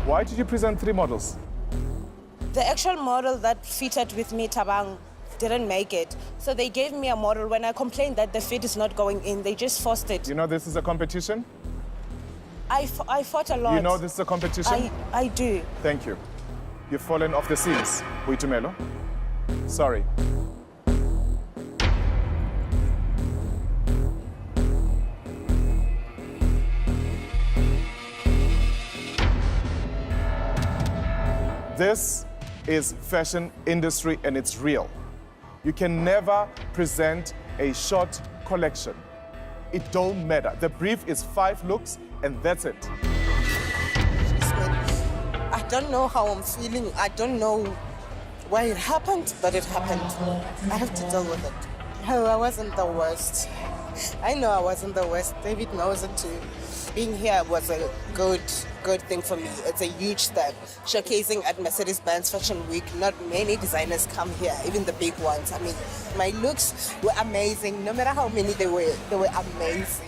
Why did you present 3 models? The actual model that fitted with me, Tabang, didn't make it. So they gave me a model. When I complained that the fit is not going in, they just forced it. You know this is a competition? I fought a lot. You know this is a competition? I do. Thank you. You've fallen off the seats, Boitumelo. Sorry. This is fashion industry and it's real. You can never present a short collection. It don't matter. The brief is 5 looks and that's it. I don't know how I'm feeling. I don't know why it happened, but it happened. I have to deal with it. No, I wasn't the worst. I know I wasn't the worst. David knows it too. Being here was a good thing for me. It's a huge step. Showcasing at Mercedes-Benz Fashion Week, not many designers come here, even the big ones. I mean, my looks were amazing. No matter how many they were amazing.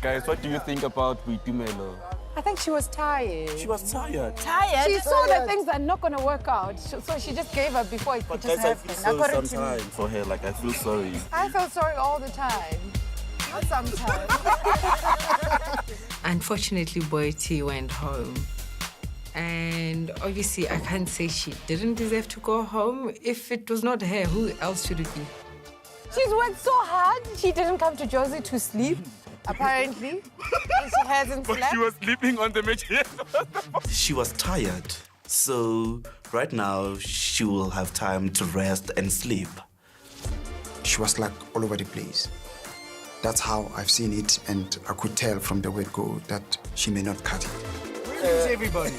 Guys, what do you think about Boitumelo? I think she was tired. She was tired. Tired? She saw that things are not going to work out, so she just gave up before it could just happen. I feel sometimes for her, like I feel sorry. I felt sorry all the time. Not sometimes. Unfortunately, Boiti went home. And obviously, I can't say she didn't deserve to go home. If it was not her, who else should it be? She's worked so hard. She didn't come to Josie to sleep, apparently. And she hasn't slept. But she was sleeping on the mattress. She was tired, so right now she will have time to rest and sleep. She was like all over the place. That's how I've seen it, and I could tell from the word go that she may not cut it. Where is everybody?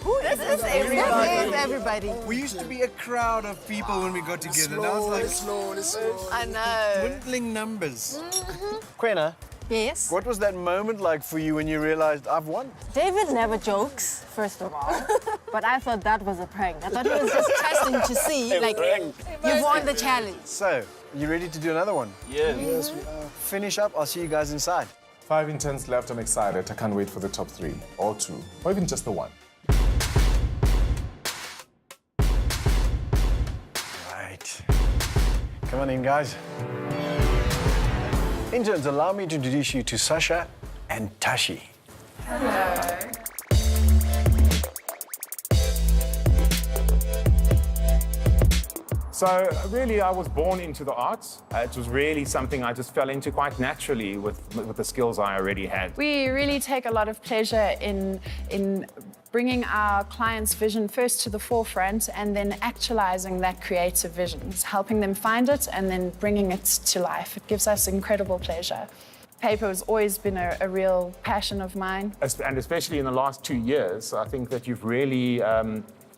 Who is this everybody? Who is everybody? We used to be a crowd of people when we got together. Now it's like I know. dwindling numbers. Quena, Yes? what was that moment like for you when you realized I've won? David never jokes, first of all. But I thought that was a prank. I thought he was just testing to see, like, you've won the challenge. So, you ready to do another one? Yes. Yes, we are. Finish up. I'll see you guys inside. 5 interns left. I'm excited. I can't wait for the top 3 or 2 or even just the 1. Right. Come on in, guys. Interns, allow me to introduce you to Sasha and Tashi. So really, I was born into the arts. It was really something I just fell into quite naturally with the skills I already had. We really take a lot of pleasure in bringing our clients' vision first to the forefront and then actualizing that creative vision, helping them find it and then bringing it to life. It gives us incredible pleasure. Paper has always been a real passion of mine. And especially in the last 2 years, I think that you've really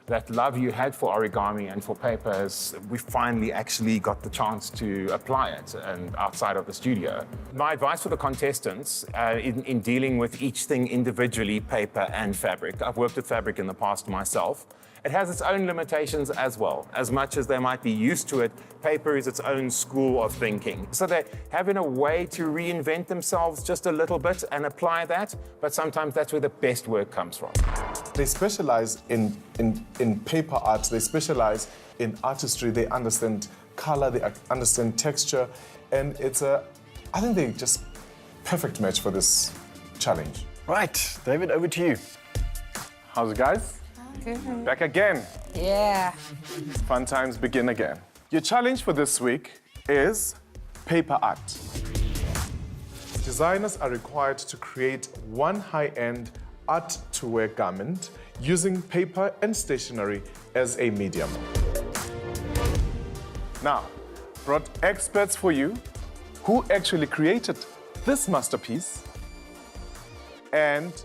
that love you had for origami and for paper, we finally actually got the chance to apply it and outside of the studio. My advice for the contestants in dealing with each thing individually, paper and fabric, I've worked with fabric in the past myself, it has its own limitations as well. As much as they might be used to it, paper is its own school of thinking. So they're having a way to reinvent themselves just a little bit and apply that, but sometimes that's where the best work comes from. They specialize in paper art, they specialize in artistry, they understand color, they understand texture, and I think they're just perfect match for this challenge. Right, David, over to you. How's it, guys? Good. Back again. Yeah. Fun times begin again. Your challenge for this week is paper art. Designers are required to create one high-end art-to-wear garment using paper and stationery as a medium. Now, brought experts for you who actually created this masterpiece, and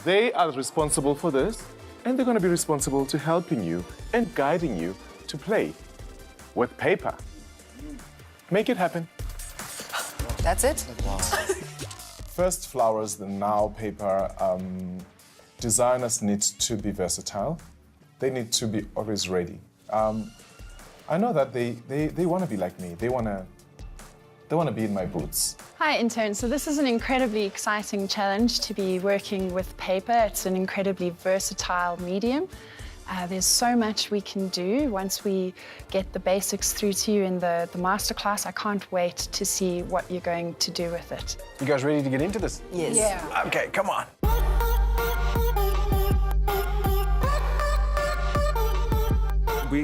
they are responsible for this, and they're going to be responsible to helping you and guiding you to play with paper. Make it happen. That's it? First flowers, then now paper. Designers need to be versatile. They need to be always ready. I know that they want to be like me. They want to be in my boots. Hi, Intern. So this is an incredibly exciting challenge to be working with paper. It's an incredibly versatile medium. There's so much we can do once we get the basics through to you in the masterclass. I can't wait to see what you're going to do with it. You guys ready to get into this? Yes. Yeah. Okay, come on.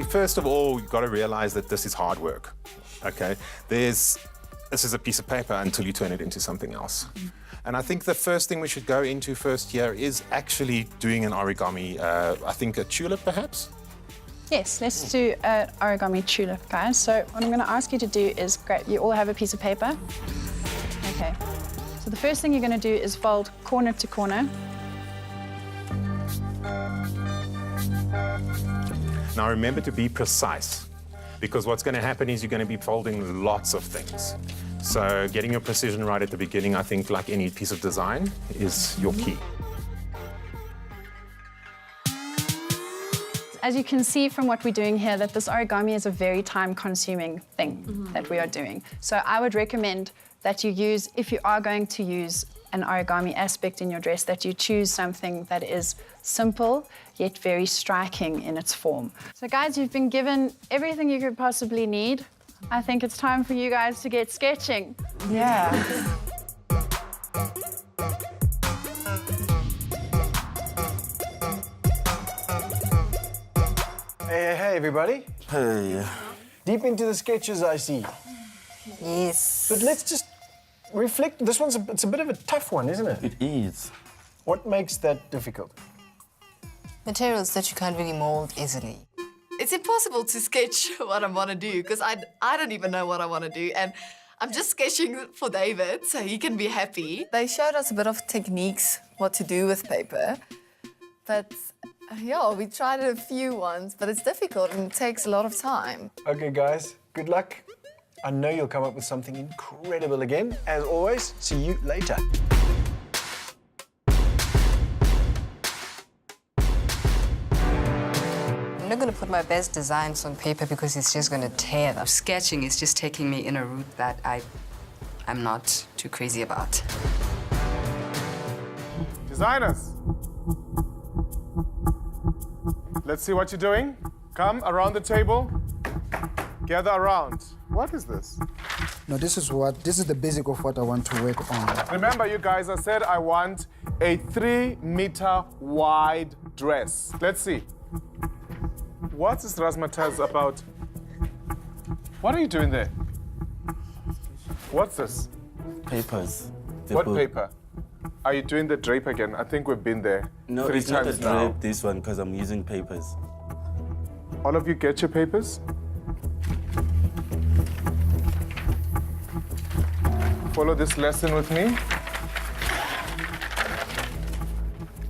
First of all, you've got to realize that this is hard work, okay? This is a piece of paper until you turn it into something else. And I think the first thing we should go into first here is actually doing an origami, I think a tulip perhaps? Yes, let's do an origami tulip, guys. So what I'm going to ask you to do is, great, you all have a piece of paper. Okay. So the first thing you're going to do is fold corner to corner. Now remember to be precise, because what's going to happen is you're going to be folding lots of things. So getting your precision right at the beginning, I think, like any piece of design, is your key. As you can see from what we're doing here, that this origami is a very time-consuming thing that we are doing. So I would recommend that you use, if you are going to use an origami aspect in your dress, that you choose something that is simple, yet very striking in its form. So guys, you've been given everything you could possibly need. I think it's time for you guys to get sketching. Yeah. Hey, everybody. Hey. Deep into the sketches, I see. Yes. But let's just reflect. This one's it's a bit of a tough one, isn't it? It is. What makes that difficult? Materials that you can't really mold easily. It's impossible to sketch what I want to do because I don't even know what I want to do, and I'm just sketching for David so he can be happy. They showed us a bit of techniques what to do with paper, but yeah, we tried a few ones, but it's difficult and it takes a lot of time. Okay, guys, good luck. I know you'll come up with something incredible again. As always, see you later. I'm not going to put my best designs on paper because it's just going to tear them. Sketching is just taking me in a route that I'm not too crazy about. Designers, let's see what you're doing. Come around the table. Gather around. What is this? No, this is the basic of what I want to work on. Remember, you guys, I said I want a 3-meter wide dress. Let's see. What is razzmatazz about? What are you doing there? What's this? Papers. What paper? Are you doing the drape again? I think we've been there No, 3 it's not a times now. drape, this one, because I'm using papers. All of you get your papers? Follow this lesson with me.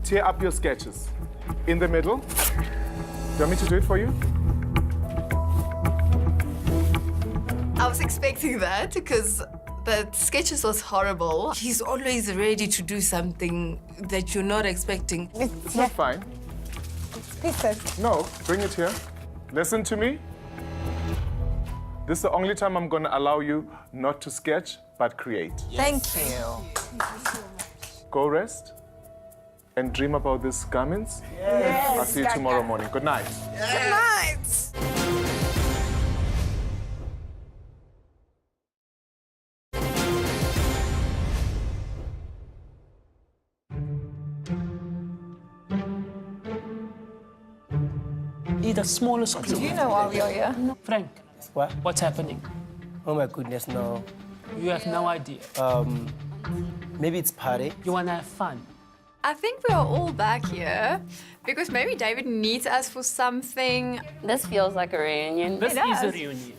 Tear up your sketches. In the middle. Do you want me to do it for you? I was expecting that because the sketches was horrible. He's always ready to do something that you're not expecting. It's not fine. No, bring it here. Listen to me. This is the only time I'm going to allow you not to sketch, but create. Thank you. Go rest and dream about these garments. Yes. I'll see you tomorrow morning. Good night. Yes. Good night. The smallest of Do you know why we are here? Frank, What? what's happening? Oh my goodness, no. You have no idea. Maybe it's party. You want to have fun. I think we are all back here because maybe David needs us for something. This feels like a reunion. This It is a does. reunion.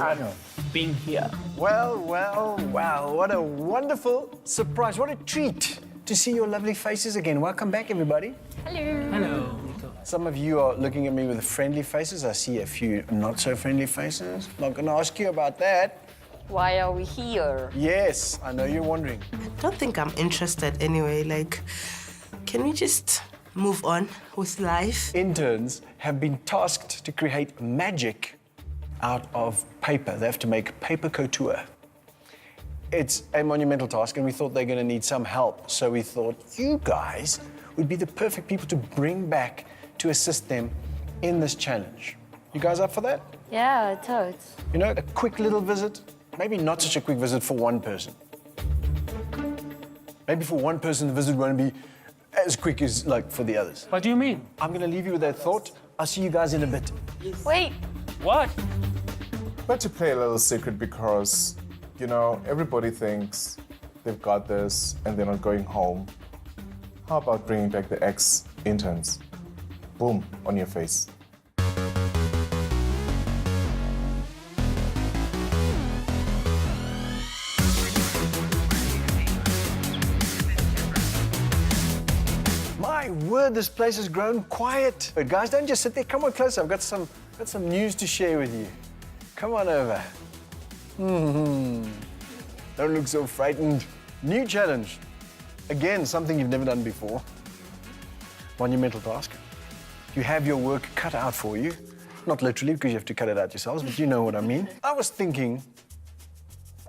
I know. being here. Well, what a wonderful surprise. What a treat to see your lovely faces again. Welcome back, everybody. Hello. Hello. Some of you are looking at me with friendly faces. I see a few not so friendly faces. Not going to ask you about that. Why are we here? Yes, I know you're wondering. I don't think I'm interested anyway. Like, can we just move on with life? Interns have been tasked to create magic out of paper. They have to make paper couture. It's a monumental task, and we thought they're going to need some help. So we thought you guys would be the perfect people to bring back to assist them in this challenge. You guys up for that? Yeah, totes. You know, a quick little visit. Maybe not such a quick visit for one person. Maybe for one person, the visit won't be as quick as, like, for the others. What do you mean? I'm going to leave you with that thought. I'll see you guys in a bit. Wait. What? But to play a little secret because, you know, everybody thinks they've got this and they're not going home. How about bringing back the ex-interns? Boom, on your face. My word, this place has grown quiet. But guys, don't just sit there. Come on closer. I've got some news to share with you. Come on over. Don't look so frightened. New challenge. Again, something you've never done before. Monumental task. You have your work cut out for you. Not literally, because you have to cut it out yourselves, but you know what I mean. I was thinking,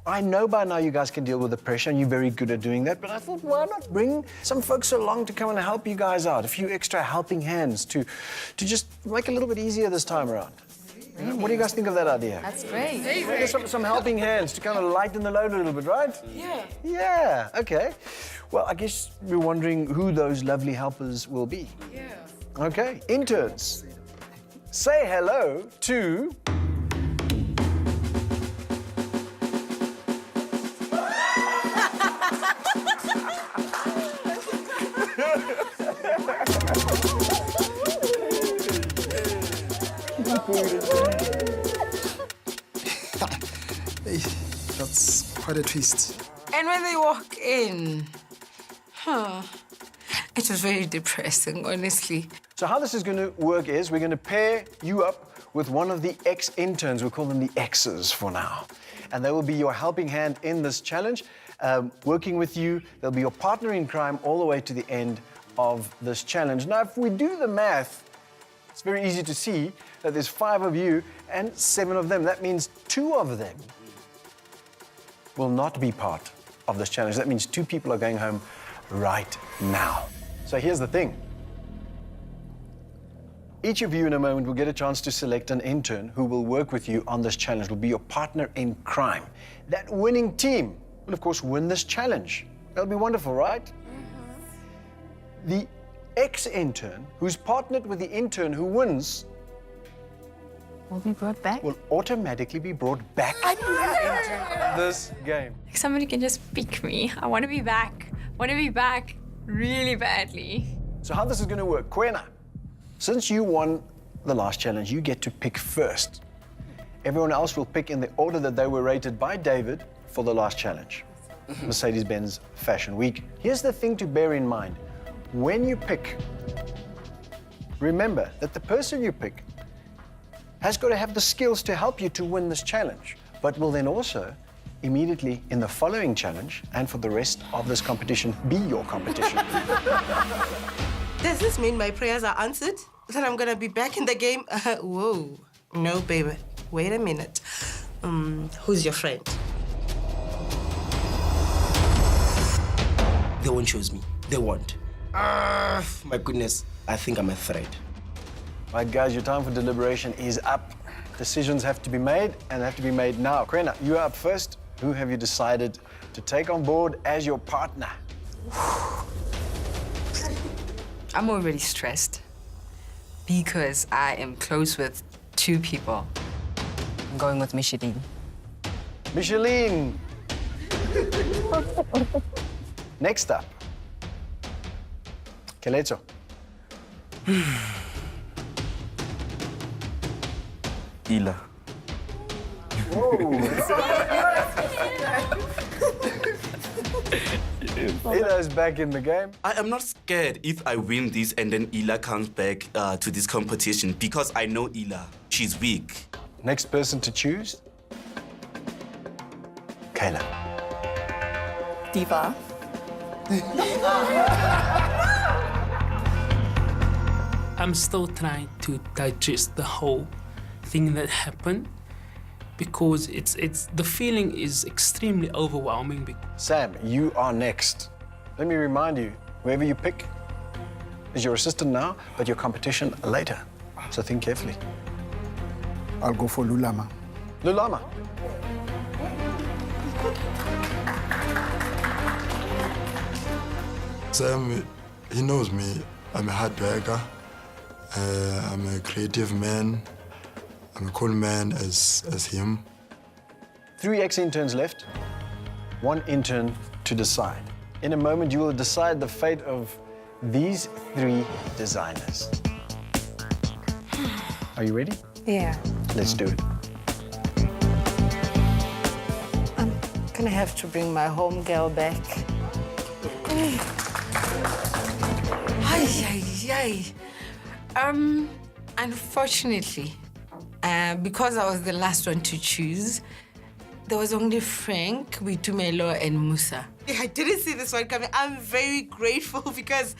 I know by now you guys can deal with the pressure, and you're very good at doing that, but I thought, why not bring some folks along to come and help you guys out? A few extra helping hands to just make it a little bit easier this time around. What do you guys think of that idea? That's great. Maybe some helping hands to kind of lighten the load a little bit, right? Yeah. Yeah, okay. Well, I guess you're wondering who those lovely helpers will be. Yeah. Okay, interns, say hello to... Hey, that's quite a twist. And when they walk in, it was very depressing, honestly. So how this is going to work is we're going to pair you up with one of the ex-interns. We'll call them the X's for now. And they will be your helping hand in this challenge. Working with you, they'll be your partner in crime all the way to the end of this challenge. Now, if we do the math, it's very easy to see that there's 5 of you and 7 of them. That means 2 of them will not be part of this challenge. That means 2 people are going home right now. So here's the thing. Each of you in a moment will get a chance to select an intern who will work with you on this challenge, will be your partner in crime. That winning team will, of course, win this challenge. That'll be wonderful, right? Mm-hmm. The ex-intern who's partnered with the intern who wins will be brought back? Will automatically be brought back into this game. Somebody can just pick me. I want to be back. I want to be back really badly. So how this is going to work, Kwena, since you won the last challenge, you get to pick first. Everyone else will pick in the order that they were rated by David for the last challenge, Mercedes-Benz Fashion Week. Here's the thing to bear in mind. When you pick, remember that the person you pick has got to have the skills to help you to win this challenge, but will then also immediately in the following challenge and for the rest of this competition be your competition. Does this mean my prayers are answered? That I'm gonna be back in the game? Whoa. No, baby. Wait a minute. Who's your friend? They won't choose me. They won't. My goodness. I think I'm a threat. Right, guys, your time for deliberation is up. Decisions have to be made, and they have to be made now. Kwena, you're up first. Who have you decided to take on board as your partner? I'm already stressed because I am close with 2 people. I'm going with Micheline. Micheline! Next up, Keleto. Ila. Ila's back in the game. I am not scared if I win this and then Ila comes back to this competition because I know Ila. She's weak. Next person to choose? Kayla. Diva. I'm still trying to digest the whole thing that happened because the feeling is extremely overwhelming. Sam, you are next. Let me remind you, whoever you pick is your assistant now, but your competition later. So think carefully. I'll go for Lulama. Lulama. Sam, he knows me. I'm a hard worker. I'm a creative man. I'm a cool man as him. 3 ex-interns left, 1 intern to decide. In a moment, you will decide the fate of these 3 designers. Are you ready? Yeah. Let's do it. I'm gonna have to bring my home girl back. Unfortunately, because I was the last one to choose, there was only Frank, Tlale, and Musa. Yeah, I didn't see this one coming. I'm very grateful because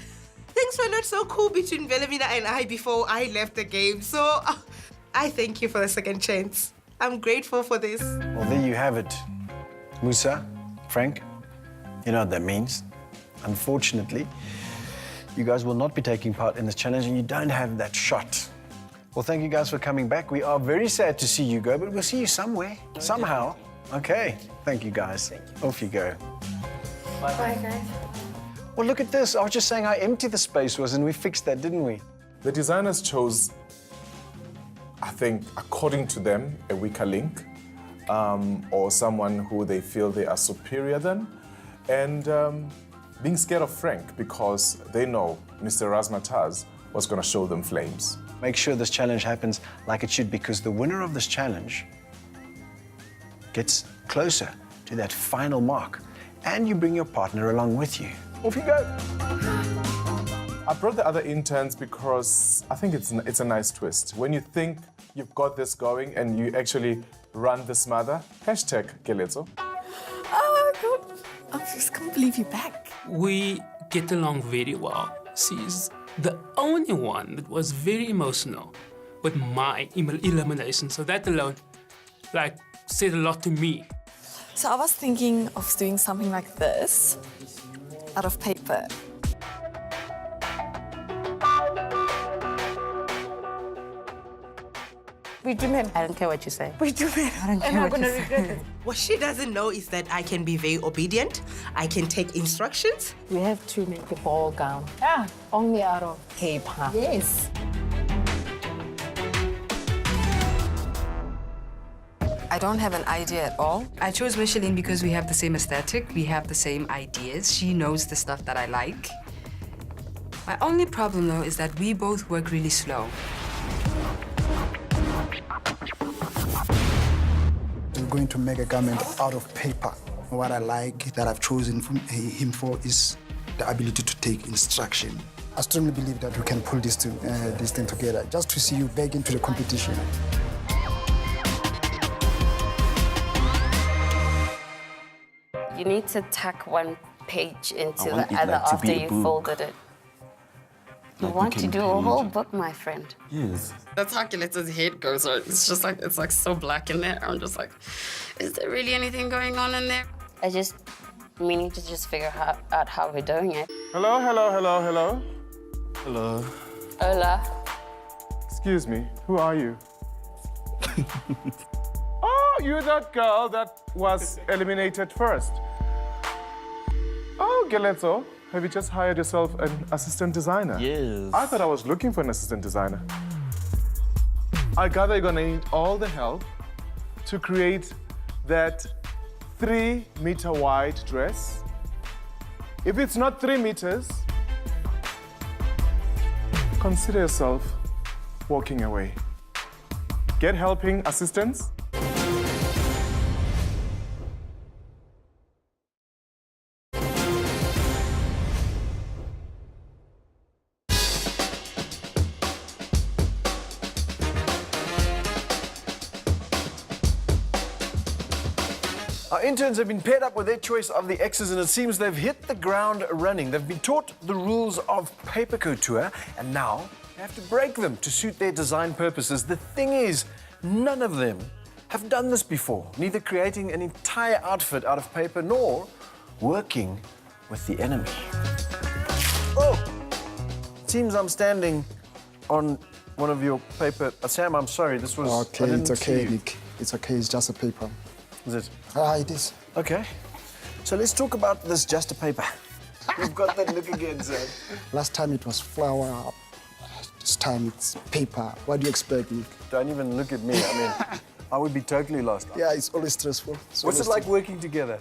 things were not so cool between Wilhelmina and I before I left the game. So I thank you for the second chance. I'm grateful for this. Well, there you have it. Musa, Frank, you know what that means. Unfortunately, you guys will not be taking part in this challenge and you don't have that shot. Well, thank you guys for coming back. We are very sad to see you go, but we'll see you somewhere, somehow. Okay, thank you guys. Off you go. Bye, guys. Well, look at this. I was just saying how empty the space was and we fixed that, didn't we? The designers chose, I think, according to them, a weaker link or someone who they feel they are superior than. And being scared of Frank because they know Mr. Razmataz was going to show them flames. Make sure this challenge happens like it should because the winner of this challenge gets closer to that final mark and you bring your partner along with you. Off you go. I brought the other interns because I think it's a nice twist. When you think you've got this going and you actually run the smother, #Keletso. Oh my God. I just can't believe you're back. We get along very well. She's the only one that was very emotional with my elimination. So that alone, said a lot to me. So I was thinking of doing something like this out of paper. We do men. I don't care what you say. We do men. I don't care what you say. What she doesn't know is that I can be very obedient. I can take instructions. We have to make a ball gown. Yeah, only out of paper. Yes. I don't have an idea at all. I chose Micheline because we have the same aesthetic, we have the same ideas. She knows the stuff that I like. My only problem, though, is that we both work really slow. We're going to make a garment out of paper. What I like that I've chosen him for is the ability to take instruction. I strongly believe that we can pull this thing together just to see you back into the competition. You need to tuck one page into the other after you folded it. You want to do a whole book, my friend. Yes. That's how Keletso's head goes. Right? It's just like, it's like so black in there. I'm just like, is there really anything going on in there? We need to just figure out how we're doing it. Hello, hello, hello, hello. Hello. Hola. Excuse me, who are you? Oh, you're that girl that was eliminated first. Oh, Keletso, have you just hired yourself an assistant designer? Yes. I thought I was looking for an assistant designer. I gather you're gonna need all the help to create that 3-meter wide dress. If it's not 3 meters, consider yourself walking away. Get helping assistants. Our interns have been paired up with their choice of the X's, and it seems they've hit the ground running. They've been taught the rules of paper couture, and now they have to break them to suit their design purposes. The thing is, none of them have done this before, neither creating an entire outfit out of paper nor working with the enemy. Oh! It seems I'm standing on one of your paper. Sam, I'm sorry, this was... Okay, it's okay, Nick. It's okay, it's just a paper. Is it? It is. Okay. So let's talk about this just a paper. You've got that look again, Sam. Last time it was flour. This time it's paper. What do you expect, Nick? Don't even look at me. I mean, I would be totally lost. Yeah, it's always stressful. What's it like working together?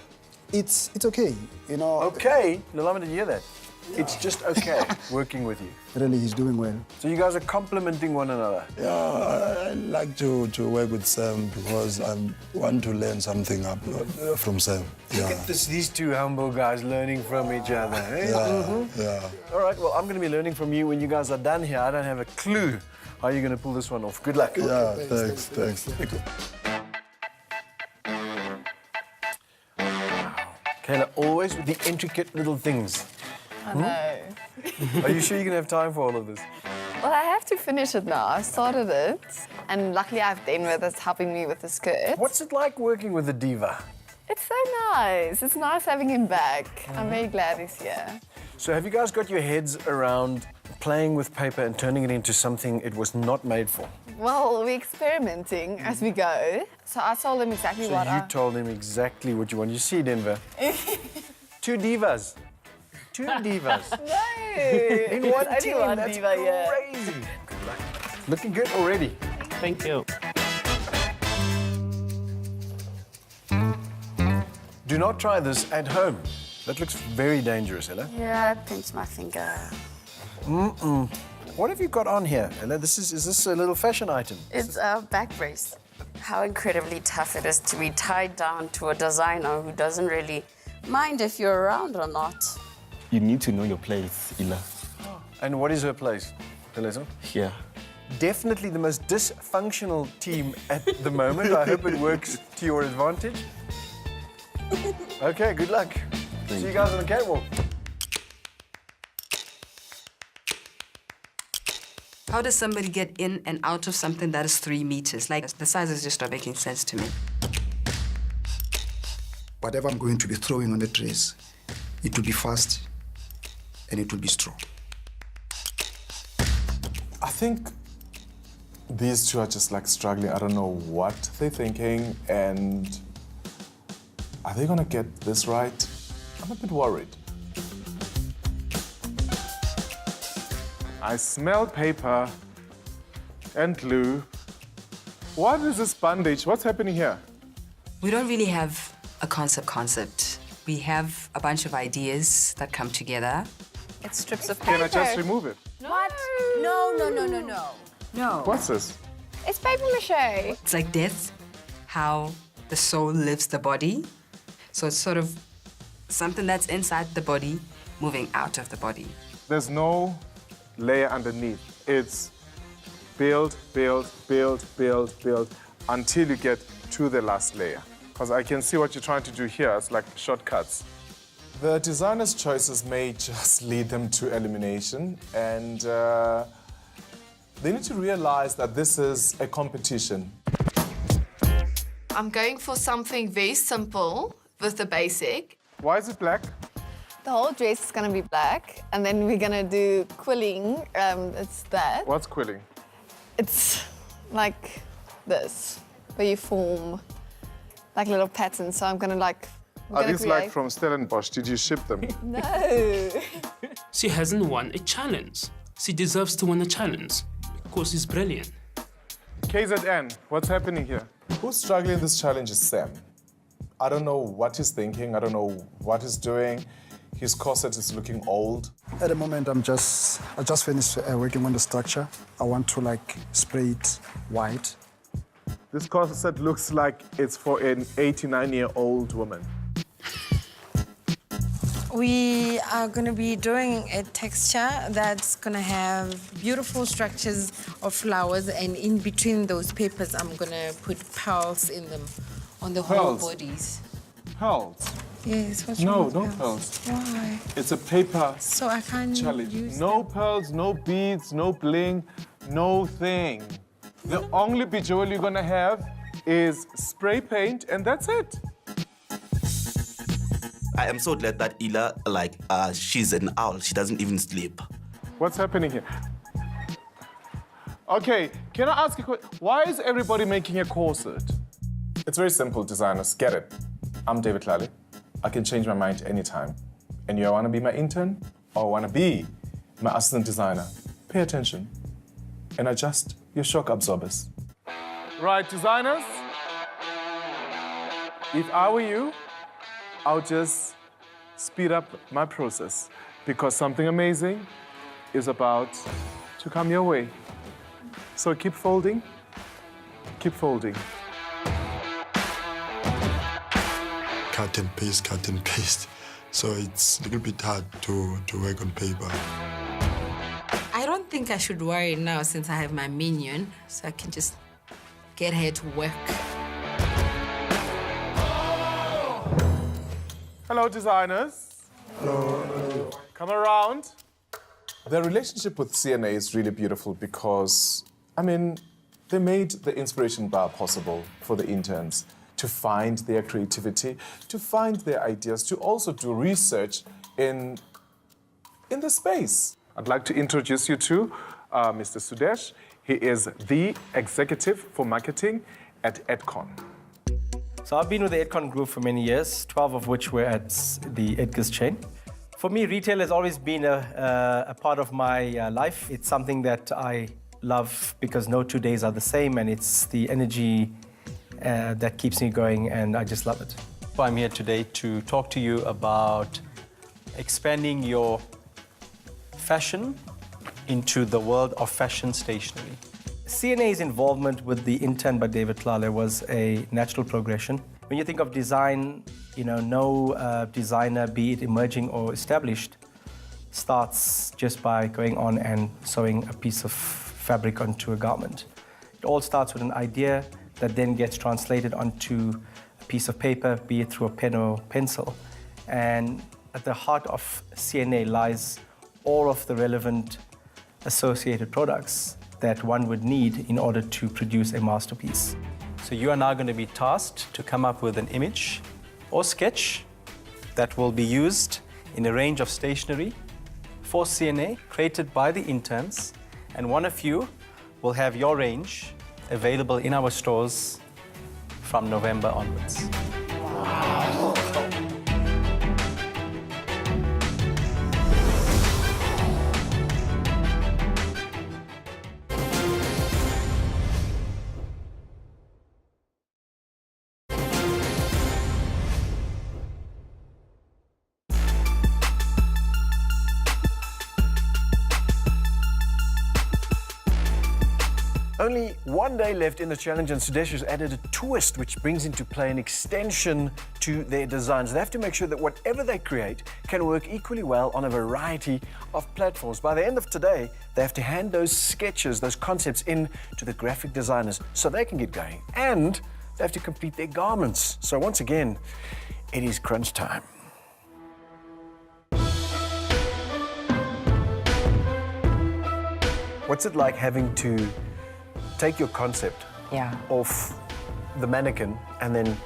It's okay, you know. Okay? Tlale, did you hear that? It's just okay working with you. Really, he's doing well. So you guys are complementing one another? Yeah, I like to work with Sam because I want to learn something from Sam. Yeah. Look at this, these two humble guys learning from each other. Eh? Yeah, yeah. All right, well, I'm going to be learning from you when you guys are done here. I don't have a clue how you're going to pull this one off. Good luck. Yeah, thanks. Kayla, always with the intricate little things. I know. Are you sure you're going to have time for all of this? Well, I have to finish it now. I started it, and luckily I have Denver that's helping me with the skirt. What's it like working with a diva? It's so nice. It's nice having him back. I'm very glad he's here. So have you guys got your heads around playing with paper and turning it into something it was not made for? Well, we're experimenting as we go. So I told him exactly So what you told him exactly what you want. You see, Denver? Two divas. Two divas. No! In one There's team, only one that's diva, yeah. crazy. Good luck. Looking good already. Thank you. Do not try this at home. That looks very dangerous, Ella. Yeah, I pinched my finger. What have you got on here, Ella? Is this a little fashion item? It's a back brace. How incredibly tough it is to be tied down to a designer who doesn't really mind if you're around or not. You need to know your place, Ila. And what is her place, Tlale? Here. Definitely the most dysfunctional team at the moment. I hope it works to your advantage. Okay, good luck. See you guys on the catwalk. How does somebody get in and out of something that is 3 meters? Like, the size is just not making sense to me. Whatever I'm going to be throwing on the trays, it will be fast and it will be strong. I think these two are just like struggling. I don't know what they're thinking, and are they gonna get this right? I'm a bit worried. I smell paper and glue. What is this bandage? What's happening here? We don't really have a concept. We have a bunch of ideas that come together. It's strips of paper. Can I just remove it? What? No. No. What's this? It's paper mache. It's like death, how the soul lives the body. So it's sort of something that's inside the body moving out of the body. There's no layer underneath. It's build until you get to the last layer. Because I can see what you're trying to do here. It's like shortcuts. The designer's choices may just lead them to elimination, and they need to realize that this is a competition. I'm going for something very simple with the basic. Why is it black? The whole dress is gonna be black, and then we're gonna do quilling. It's that. What's quilling? It's like this, where you form like little patterns. So I'm gonna like. Are these like from Stellenbosch? Did you ship them? No. She hasn't won a challenge. She deserves to win a challenge because she's brilliant. KZN, what's happening here? Who's struggling in this challenge is Sam. I don't know what he's thinking. I don't know what he's doing. His corset is looking old. At the moment, I just finished working on the structure. I want to like spray it white. This corset looks like it's for an 89-year-old woman. We are going to be doing a texture that's going to have beautiful structures of flowers, and in between those papers, I'm going to put pearls in them on the whole Pearls? bodies. pearls. Yes, what's No, wrong with no pearls? pearls. Why? It's a paper So I can't challenge. use No them. pearls, no beads, no bling, no thing. The only bejewel you're gonna have is spray paint, and that's it. I am so glad that Ila, she's an owl. She doesn't even sleep. What's happening here? Okay, can I ask a question? Why is everybody making a corset? It's very simple, designers. Get it. I'm David Tlale. I can change my mind anytime. And you want to be my intern or want to be my assistant designer? Pay attention and adjust your shock absorbers. Right, designers? If I were you, I would just speed up my process because something amazing is about to come your way. So keep folding, keep folding. Cut and paste. So it's a little bit hard to work on paper. I don't think I should worry now since I have my minion, so I can just get her to work. Hello, designers. Hello. Come around. The relationship with CNA is really beautiful because, they made the inspiration bar possible for the interns to find their creativity, to find their ideas, to also do research in the space. I'd like to introduce you to Mr. Sudesh. He is the executive for marketing at Edcon. So I've been with the Edcon group for many years, 12 of which were at the Edgar's chain. For me, retail has always been a part of my life. It's something that I love because no 2 days are the same, and it's the energy that keeps me going, and I just love it. I'm here today to talk to you about expanding your fashion into the world of fashion stationery. CNA's involvement with the Intern by David Tlale was a natural progression. When you think of design, no designer, be it emerging or established, starts just by going on and sewing a piece of fabric onto a garment. It all starts with an idea that then gets translated onto a piece of paper, be it through a pen or pencil. And at the heart of CNA lies all of the relevant associated products that one would need in order to produce a masterpiece. So you are now going to be tasked to come up with an image or sketch that will be used in a range of stationery for CNA created by the interns, and one of you will have your range available in our stores from November onwards. Wow. Only 1 day left in the challenge, and Sudesh has added a twist which brings into play an extension to their designs. They have to make sure that whatever they create can work equally well on a variety of platforms. By the end of today, they have to hand those sketches, those concepts in to the graphic designers so they can get going. And they have to complete their garments. So once again, it is crunch time. What's it like having to take your concept off the mannequin and then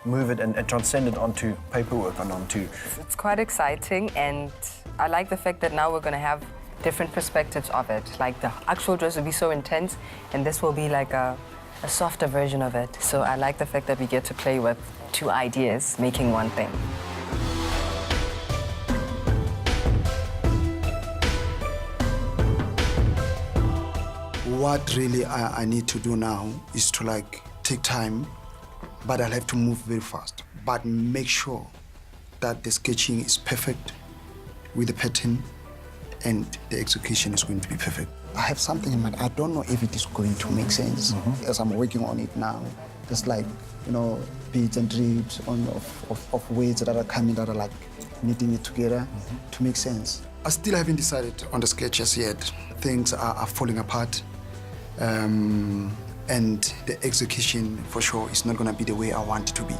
move it and transcend it onto paperwork and onto... It's quite exciting, and I like the fact that now we're going to have different perspectives of it. Like the actual dress will be so intense, and this will be like a softer version of it. So I like the fact that we get to play with two ideas, making one thing. What really I need to do now is to take time, but I'll have to move very fast. But make sure that the sketching is perfect with the pattern and the execution is going to be perfect. I have something in mind. I don't know if it is going to make sense. As I'm working on it now, there's beads and drapes of words that are coming that are knitting it together to make sense. I still haven't decided on the sketches yet. Things are falling apart. And the execution, for sure, is not going to be the way I want it to be.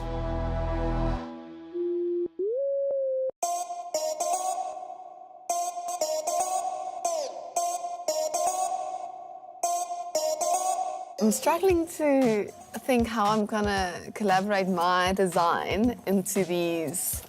I'm struggling to think how I'm gonna collaborate my design into these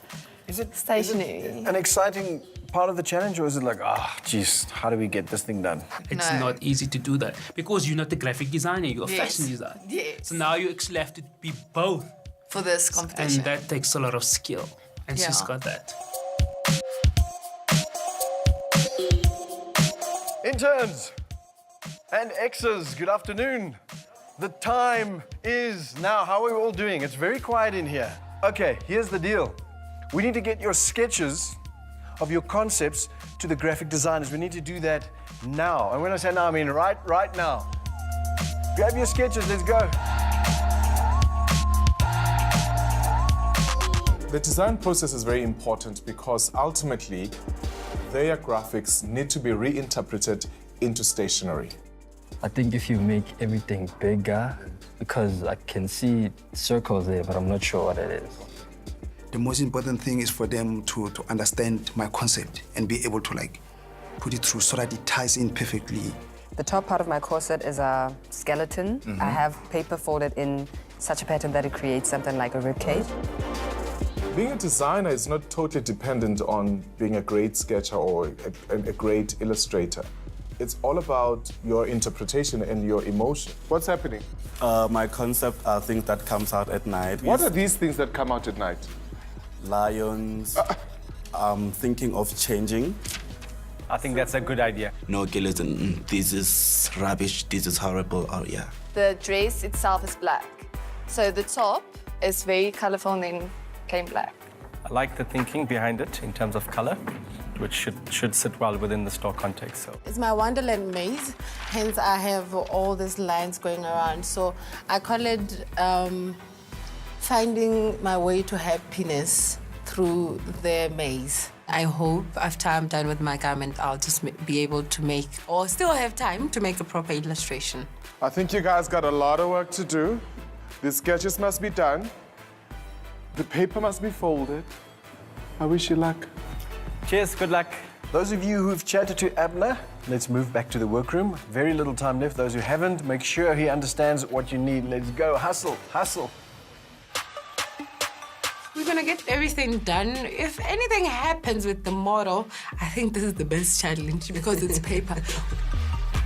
stationery. Is it an exciting part of the challenge, or is it like, geez, how do we get this thing done? It's not easy to do that because you're not a graphic designer, you're a fashion designer. Yes. So now you actually have to be both. For this competition. And that takes a lot of skill. And she's got that. Interns and exes, good afternoon. The time is now. How are we all doing? It's very quiet in here. Okay, here's the deal. We need to get your sketches of your concepts to the graphic designers. We need to do that now. And when I say now, I mean right now. Grab your sketches, let's go. The design process is very important because ultimately their graphics need to be reinterpreted into stationery. I think if you make everything bigger, because I can see circles there, but I'm not sure what it is. The most important thing is for them to understand my concept and be able to put it through so that it ties in perfectly. The top part of my corset is a skeleton. I have paper folded in such a pattern that it creates something like a ribcage. Being a designer is not totally dependent on being a great sketcher or a great illustrator. It's all about your interpretation and your emotion. What's happening? My concept are things that comes out at night. What are these things that come out at night? Lions. I'm thinking of changing. I think that's a good idea. No, listen, this is rubbish, this is horrible, yeah. The dress itself is black. So the top is very colorful and then came black. I like the thinking behind it in terms of color, which should sit well within the store context. So it's my Wonderland maze, hence I have all these lines going around. So I call it finding my way to happiness through the maze. I hope after I'm done with my garment, I'll just be able to make, or still have time to make a proper illustration. I think you guys got a lot of work to do. The sketches must be done. The paper must be folded. I wish you luck. Cheers, good luck. Those of you who've chatted to Abner, let's move back to the workroom. Very little time left. Those who haven't, make sure he understands what you need. Let's go, hustle, hustle. We're gonna get everything done. If anything happens with the model, I think this is the best challenge because it's paper.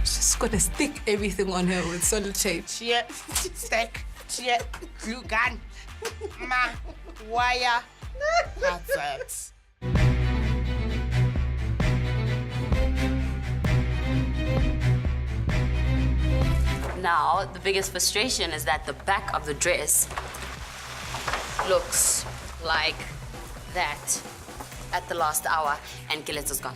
Just gonna stick everything on her with sellotape. Cheer, stick, cheer, glue gun, wire. That's it. Now, the biggest frustration is that the back of the dress looks like that at the last hour, and Gillet's is gone.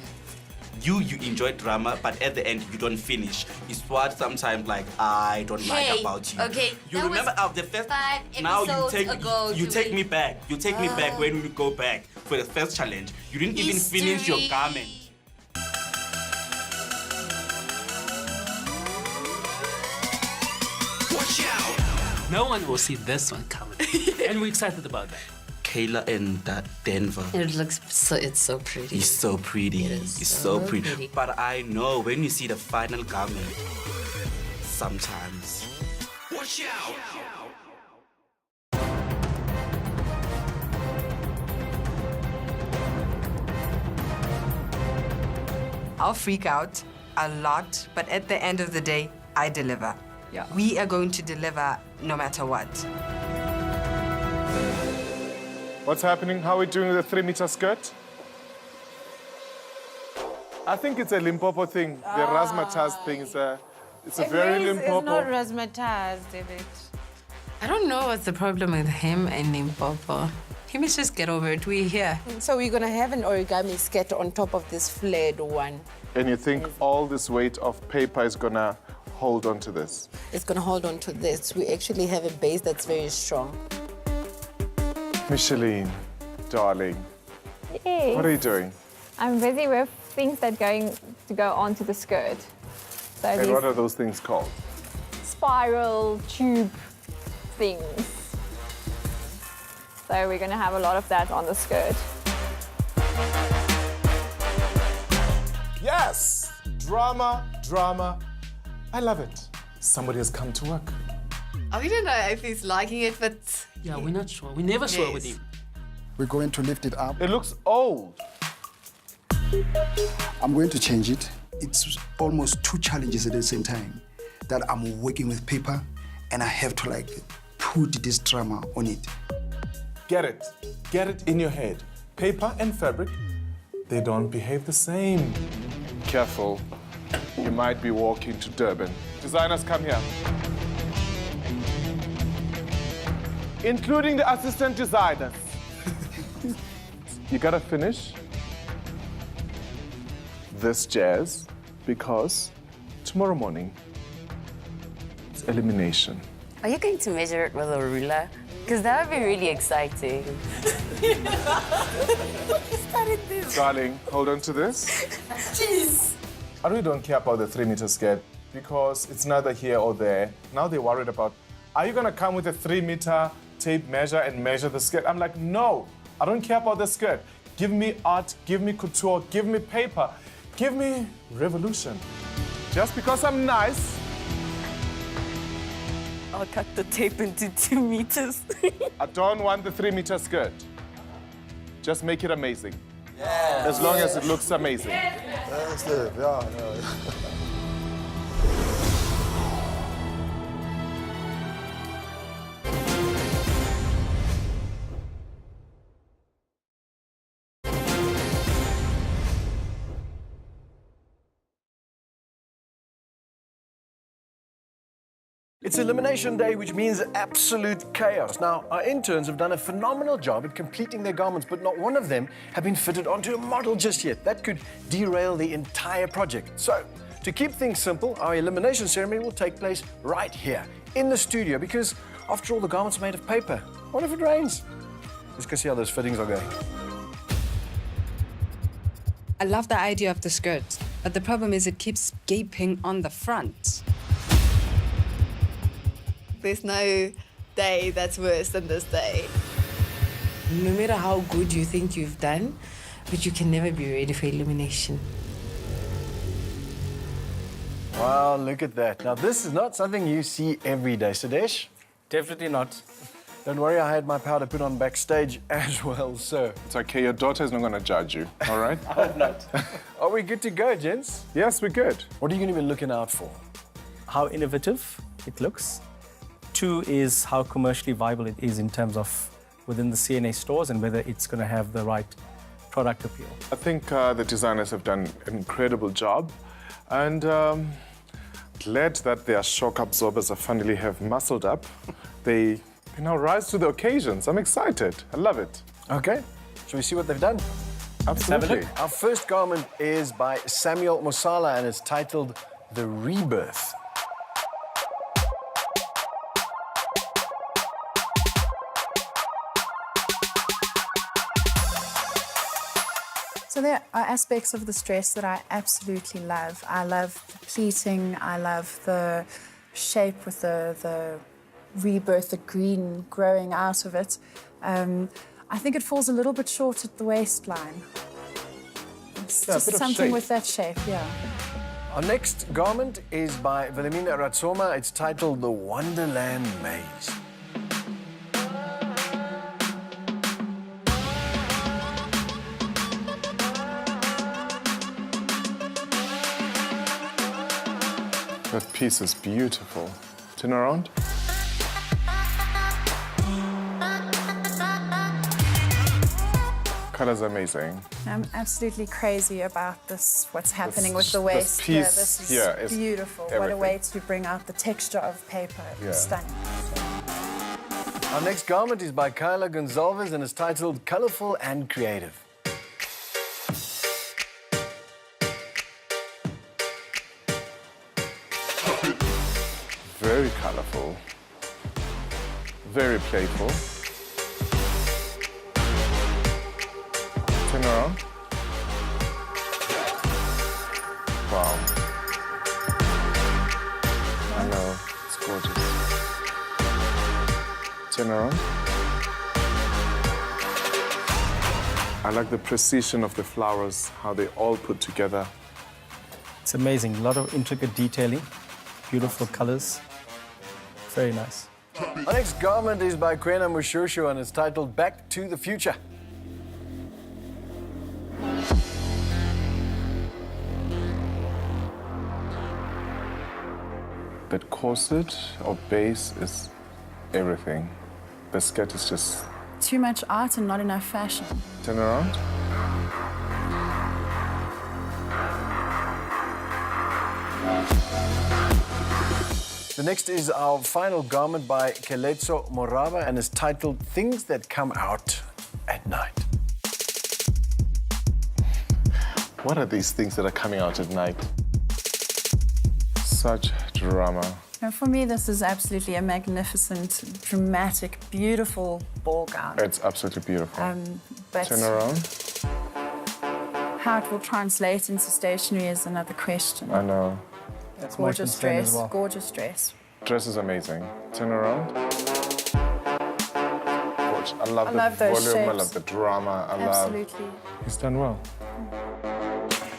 You enjoy drama, but at the end you don't finish. It's what sometimes I don't like about you. Okay, you remember the first 5 now episodes you take me back. You take me back when we go back for the first challenge. You didn't even finish your garment. Watch out! No one will see this one coming. And we're excited about that. Kayla and Denver. It looks so, it's so pretty. It's so pretty. It's so pretty. But I know when you see the final garment, sometimes. Watch out! I'll freak out a lot, but at the end of the day, I deliver. Yeah. We are going to deliver no matter what. What's happening? How are we doing with the 3-meter skirt? I think it's a Limpopo thing. The razzmatazz thing is it's a very Limpopo. It's not razzmatazz, David. I don't know what's the problem with him and Limpopo. He must just get over it. We're here. So we're gonna have an origami skirt on top of this flared one. And you think all this weight of paper is gonna hold on to this? It's gonna hold on to this. We actually have a base that's very strong. Micheline, darling, Yes. what are you doing? I'm busy with things that going to go onto the skirt. So And these what are those things called? spiral tube things. So we're going to have a lot of that on the skirt. Yes! Drama, drama. I love it. somebody has come to work. We don't know if he's liking it, but... Yeah, we're not sure. We never saw it with him. We're going to lift it up. It looks old. I'm going to change it. It's almost two challenges at the same time. That I'm working with paper and I have to like put this drama on it. Get it. Get it in your head. Paper and fabric, they don't behave the same. Careful. You might be walking to Durban. Designers, come here. Including the assistant designers. You gotta finish this jazz because tomorrow morning it's elimination. Are you going to measure it with a ruler? Because that would be really exciting. Darling, hold on to this. Jeez. I really don't care about the 3-meter skirt because it's neither here or there. Now they're worried about, are you gonna come with a 3-meter tape measure and measure the skirt? I'm like, no, I don't care about the skirt. Give me art, give me couture, give me paper, give me revolution. Just because I'm nice. I'll cut the tape into 2 meters. I don't want the 3-meter skirt. Just make it amazing. Yeah. As long as it looks amazing. That's it, yeah. It's Elimination Day, which means absolute chaos. Now, our interns have done a phenomenal job at completing their garments, but not one of them have been fitted onto a model just yet. That could derail the entire project. So, to keep things simple, our elimination ceremony will take place right here, in the studio, because after all, the garments are made of paper. What if it rains? Let's go see how those fittings are going. I love the idea of the skirt, but the problem is it keeps gaping on the front. There's no day that's worse than this day. No matter how good you think you've done, but you can never be ready for elimination. Wow, look at that. Now, this is not something you see every day, Sadesh. Definitely not. Don't worry, I had my powder put on backstage as well, sir. It's okay, your daughter's not going to judge you, all right? I hope not. Are we good to go, gents? Yes, we're good. What are you going to be looking out for? How innovative it looks. 2 is how commercially viable it is in terms of within the CNA stores and whether it's going to have the right product appeal. I think the designers have done an incredible job, and glad that their shock absorbers are finally have muscled up. They now rise to the occasions. I'm excited. I love it. Okay, shall we see what they've done? Absolutely. Our first garment is by Samuel Mosala and it's titled The Rebirth. So there are aspects of this dress that I absolutely love. I love the pleating, I love the shape with the rebirth, the green growing out of it. I think it falls a little bit short at the waistline. It's just something with that shape, yeah. Our next garment is by Wilhelmina Ratsoma. It's titled The Wonderland Maze. That piece is beautiful. Turn around. Color's amazing. I'm absolutely crazy about this, what's happening with the waist. This piece this here is is beautiful. everything. What a way to bring out the texture of paper. Yeah. Stunning. Our next garment is by Kyla Gonzalez and is titled Colorful and Creative. Very colorful. Very playful. Turn around. Wow. I know, it's gorgeous. Turn around. I like the precision of the flowers, how they all put together. It's amazing, a lot of intricate detailing. beautiful colors. Very nice. Our next garment is by Kwena Mushushu and it's titled Back to the Future. That corset or base is everything. The skirt is just... Too much art and not enough fashion. Turn around. The next is our final garment by Keletso Moraba and is titled Things That Come Out at Night. What are these things that are coming out at night? Such drama. Now, for me, this is absolutely a magnificent, dramatic, beautiful ball gown. It's absolutely beautiful. But Turn around. how it will translate into stationery is another question. I know. That's my Gorgeous concern dress, as well. gorgeous dress. Dress is amazing. Turn around. Gorgeous. I love I the love those volume, I shapes. love the drama, Absolutely. He's done well.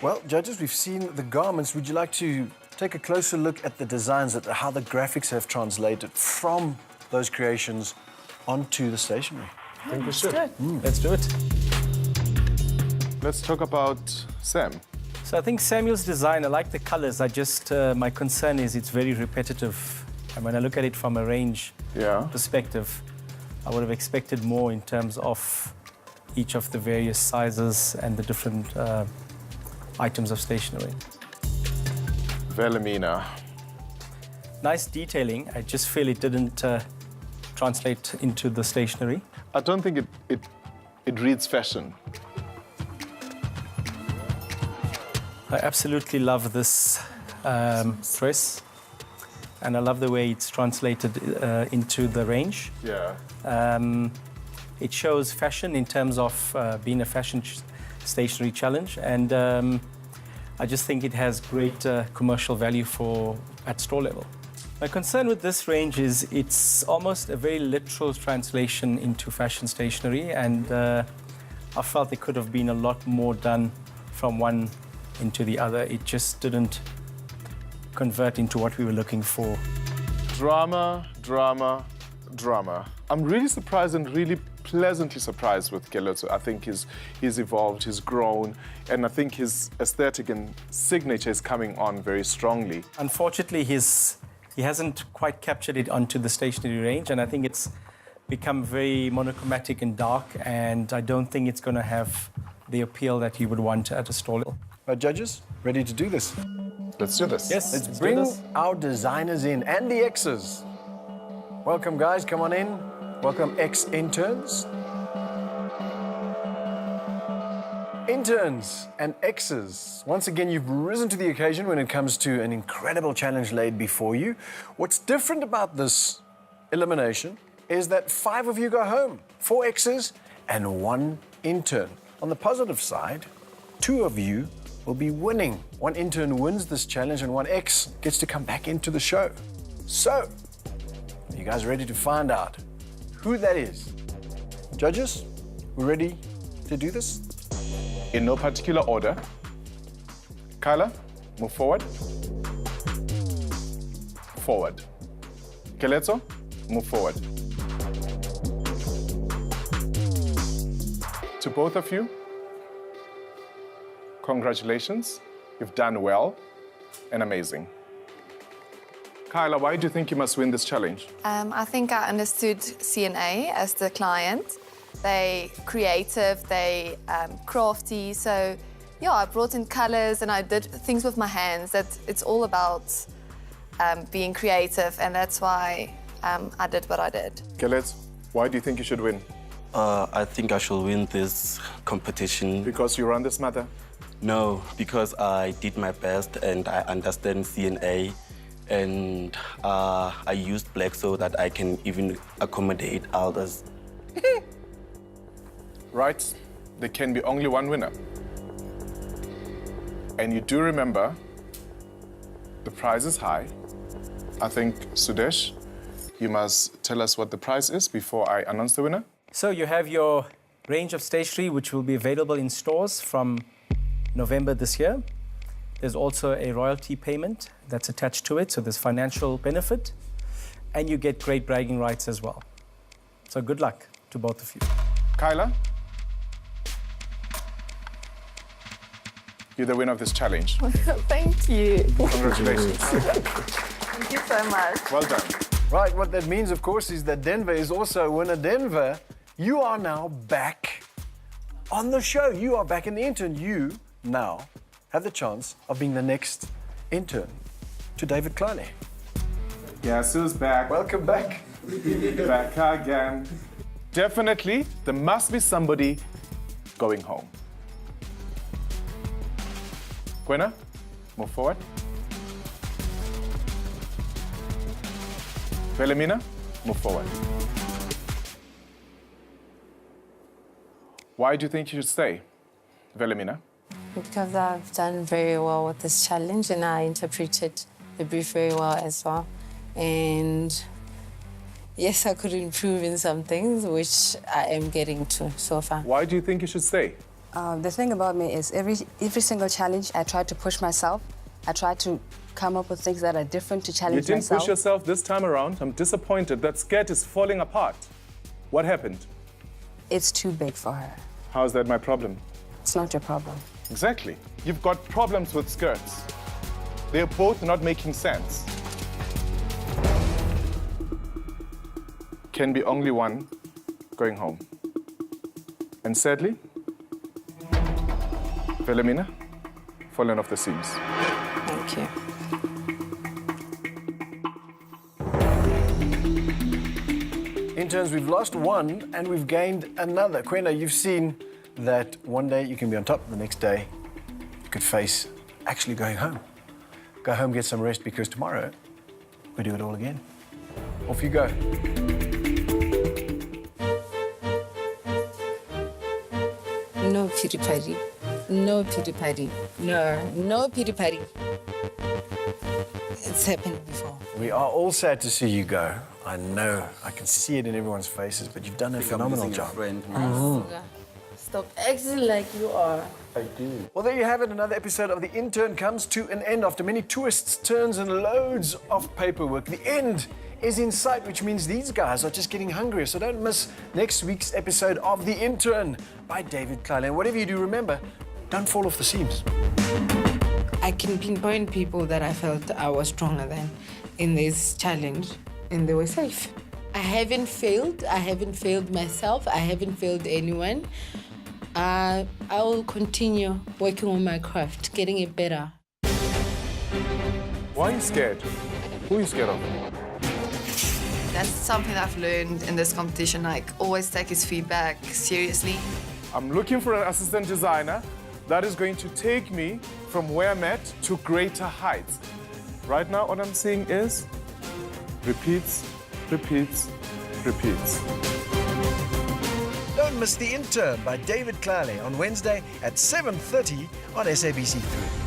Well, judges, we've seen the garments. Would you like to take a closer look at the designs, at how the graphics have translated from those creations onto the stationery? I think we should. Let's do it. Let's talk about Sam. So I think Samuel's design, I like the colors. My concern is it's very repetitive. And when I look at it from a range perspective, I would have expected more in terms of each of the various sizes and the different items of stationery. Wilhelmina. Nice detailing. I just feel it didn't translate into the stationery. I don't think it reads fashion. I absolutely love this dress, and I love the way it's translated into the range. Yeah. It shows fashion in terms of being a fashion stationery challenge, and I just think it has great commercial value at store level. My concern with this range is it's almost a very literal translation into fashion stationery, and I felt there could have been a lot more done from one into the other. It just didn't convert into what we were looking for. Drama, drama, drama. I'm really surprised and really pleasantly surprised with Keletso. I think he's evolved, he's grown, and I think his aesthetic and signature is coming on very strongly. Unfortunately, he hasn't quite captured it onto the stationery range, and I think it's become very monochromatic and dark, and I don't think it's going to have the appeal that you would want at a store level. Right, judges, ready to do this? Let's do this. Yes, Let's bring our designers in and the X's. Welcome, guys, come on in. Welcome, ex-interns. Interns and X's. Once again, you've risen to the occasion when it comes to an incredible challenge laid before you. What's different about this elimination is that 5 of you go home, 4 X's and 1 intern. On the positive side, 2 of you will be winning. 1 intern wins this challenge and 1 X gets to come back into the show. So, are you guys ready to find out who that is? Judges, we ready to do this? In no particular order. Kyla, move forward. Forward. Keletso, move forward. To both of you, congratulations. You've done well and amazing. Kyla, why do you think you must win this challenge? I think I understood CNA as the client. They creative, they crafty. So yeah, I brought in colors and I did things with my hands. That it's all about being creative, and that's why I did what I did. Keletso, why do you think you should win? I think I should win this competition. Because you run this matter? No, because I did my best and I understand CNA, and I used black so that I can even accommodate others. Right, there can be only one winner. And you do remember, the prize is high. I think, Sudesh, you must tell us what the prize is before I announce the winner. So you have your range of stationery, which will be available in stores from November this year. There's also a royalty payment that's attached to it, so there's financial benefit, and you get great bragging rights as well. So good luck to both of you. Kyla, you're the winner of this challenge. Thank you. Congratulations. Thank you so much. Well done. Right, what that means, of course, is that Denver is also a winner. Denver, you are now back on the show. You are back in the intern. You now have the chance of being the next intern to David Tlale. Yeah, Sue's back. Welcome back. Back again. Definitely, there must be somebody going home. Gwenna, move forward. Wilhelmina, move forward. Why do you think you should stay, Wilhelmina? Because I've done very well with this challenge and I interpreted the brief very well as well. And yes, I could improve in some things, which I am getting to so far. Why do you think you should stay? The thing about me is every single challenge, I try to push myself. I try to come up with things that are different to challenge myself. You didn't push yourself this time around. I'm disappointed. That skirt is falling apart. What happened? It's too big for her. How is that my problem? It's not your problem. Exactly. You've got problems with skirts. They're both not making sense. Can be only one going home. And sadly, Wilhelmina, fallen off the seams. Thank you. Interns, we've lost one and we've gained another. Gwenna, you've seen that one day you can be on top, the next day you could face actually going home. Go home, get some rest, because tomorrow we do it all again. Off you go. No pity party. No pity party. No pity party. It's happened before. We are all sad to see you go. I know, I can see it in everyone's faces, but you've done a phenomenal job. Stop acting like you are. I do. Well, there you have it. Another episode of The Intern comes to an end after many twists, turns, and loads of paperwork. The end is in sight, which means these guys are just getting hungrier. So don't miss next week's episode of The Intern by David Tlale. And whatever you do, remember, don't fall off the seams. I can pinpoint people that I felt I was stronger than in this challenge, and they were safe. I haven't failed. I haven't failed myself. I haven't failed anyone. I will continue working on my craft, getting it better. Why are you scared? Who are you scared of? That's something I've learned in this competition, like always take his feedback seriously. I'm looking for an assistant designer that is going to take me from where I'm at to greater heights. Right now, what I'm seeing is repeats, repeats, repeats. Don't miss The Intern by David Tlale on Wednesday at 7:30 on SABC3.